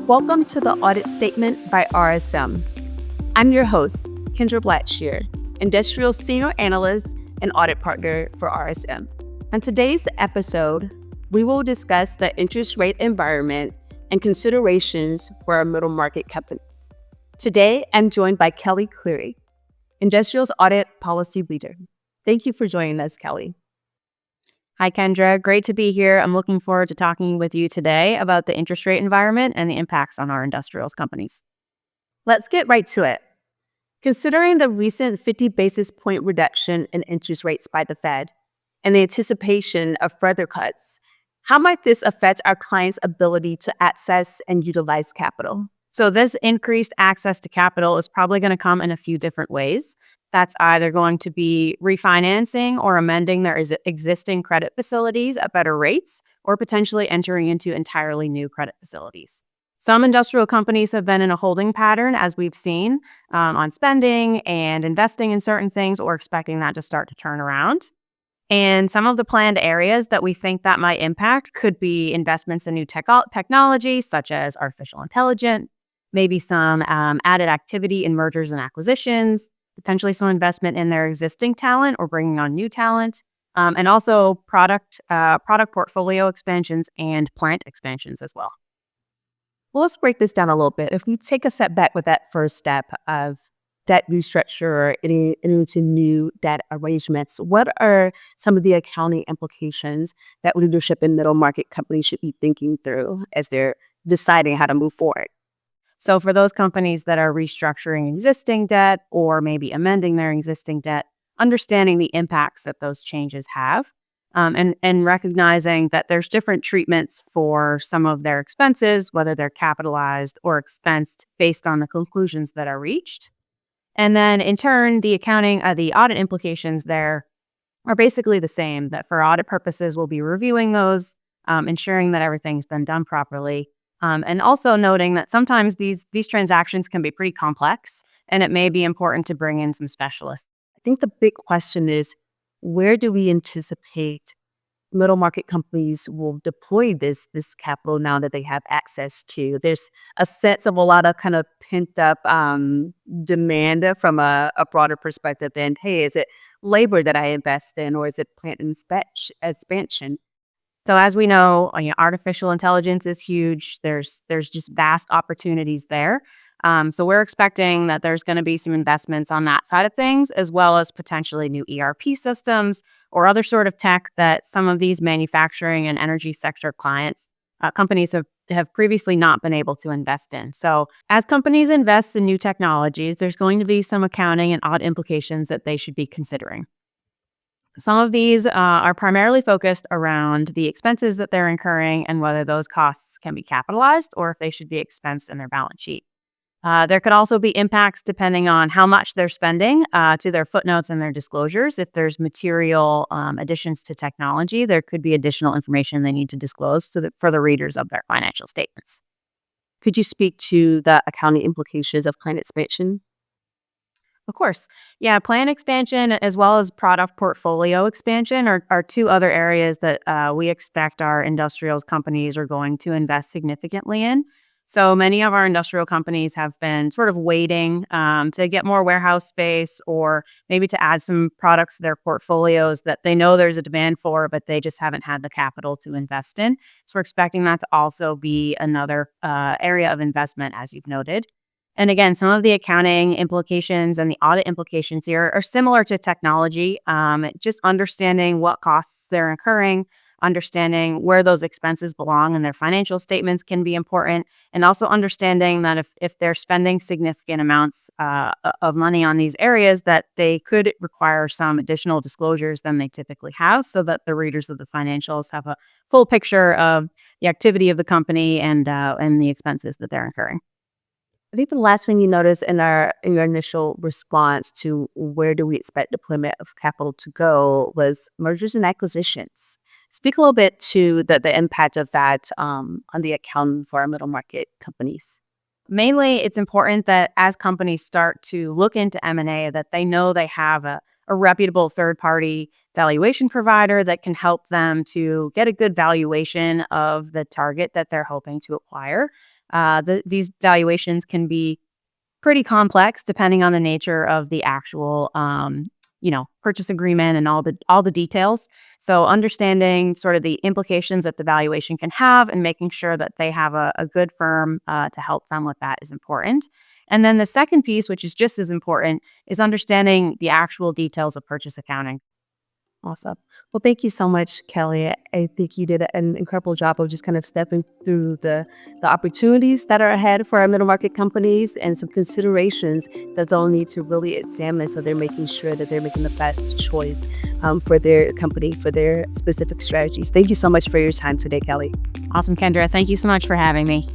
Welcome to the Audit Statement by RSM. I'm your host, Kendra Blacksher, Industrial Senior Analyst and Audit Partner for RSM. On today's episode, we will discuss the interest rate environment and considerations for our middle market companies. Today, I'm joined by Kelly Cleary, Industrial's Audit Policy Leader. Thank you for joining us, Kelly. Hi, Kendra. Great to be here. I'm looking forward to talking with you today about the interest rate environment and the impacts on our industrials companies. Let's get right to it. Considering the recent 50 basis point reduction in interest rates by the Fed and the anticipation of further cuts, how might this affect our clients' ability to access and utilize capital? So this increased access to capital is probably going to come in a few different ways. That's either going to be refinancing or amending their existing credit facilities at better rates, or potentially entering into entirely new credit facilities. Some industrial companies have been in a holding pattern, as we've seen, on spending and investing in certain things, or expecting that to start to turn around. And some of the planned areas that we think that might impact could be investments in new technology, such as artificial intelligence, maybe some added activity in mergers and acquisitions, potentially some investment in their existing talent or bringing on new talent, and also product portfolio expansions and plant expansions as well. Well, let's break this down a little bit. If we take a step back with that first step of debt restructure into new debt arrangements, what are some of the accounting implications that leadership in middle market companies should be thinking through as they're deciding how to move forward? So for those companies that are restructuring existing debt or maybe amending their existing debt, understanding the impacts that those changes have, and recognizing that there's different treatments for some of their expenses, whether they're capitalized or expensed based on the conclusions that are reached. And then in turn, the audit implications there are basically the same, that for audit purposes, we'll be reviewing those, ensuring that everything's been done properly. And also noting that sometimes these transactions can be pretty complex, and it may be important to bring in some specialists. I think the big question is, where do we anticipate middle market companies will deploy this capital now that they have access to? There's a sense of a lot of kind of pent up demand from a broader perspective. And hey, is it labor that I invest in, or is it plant expansion? So as we know, artificial intelligence is huge. There's just vast opportunities there. So we're expecting that there's going to be some investments on that side of things, as well as potentially new ERP systems or other sort of tech that some of these manufacturing and energy sector companies have previously not been able to invest in. So as companies invest in new technologies, there's going to be some accounting and audit implications that they should be considering. Some of these are primarily focused around the expenses that they're incurring and whether those costs can be capitalized or if they should be expensed in their balance sheet. There could also be impacts depending on how much they're spending to their footnotes and their disclosures. If there's material additions to technology, there could be additional information they need to disclose for the readers of their financial statements. Could you speak to the accounting implications of plant expansion? Of course. Yeah, plant expansion as well as product portfolio expansion are two other areas that we expect our industrials companies are going to invest significantly in. So many of our industrial companies have been sort of waiting to get more warehouse space or maybe to add some products to their portfolios that they know there's a demand for, but they just haven't had the capital to invest in. So we're expecting that to also be another area of investment, as you've noted. And again, some of the accounting implications and the audit implications here are similar to technology. Just understanding what costs they're incurring, understanding where those expenses belong in their financial statements can be important, and also understanding that if they're spending significant amounts of money on these areas, that they could require some additional disclosures than they typically have, so that the readers of the financials have a full picture of the activity of the company and the expenses that they're incurring. I think the last thing you noticed in your initial response to where do we expect deployment of capital to go was mergers and acquisitions. Speak a little bit to the impact of that on the accounting for our middle market companies. Mainly, it's important that as companies start to look into M&A, that they know they have a reputable third-party valuation provider that can help them to get a good valuation of the target that they're hoping to acquire. These valuations can be pretty complex depending on the nature of the actual purchase agreement and all the details. So understanding sort of the implications that the valuation can have and making sure that they have a good firm to help them with that is important. And then the second piece, which is just as important, is understanding the actual details of purchase accounting. Awesome. Well, thank you so much, Kelly. I think you did an incredible job of just kind of stepping through the opportunities that are ahead for our middle market companies and some considerations that they'll need to really examine so they're making sure that they're making the best choice for their company, for their specific strategies. Thank you so much for your time today, Kelly. Awesome, Kendra. Thank you so much for having me.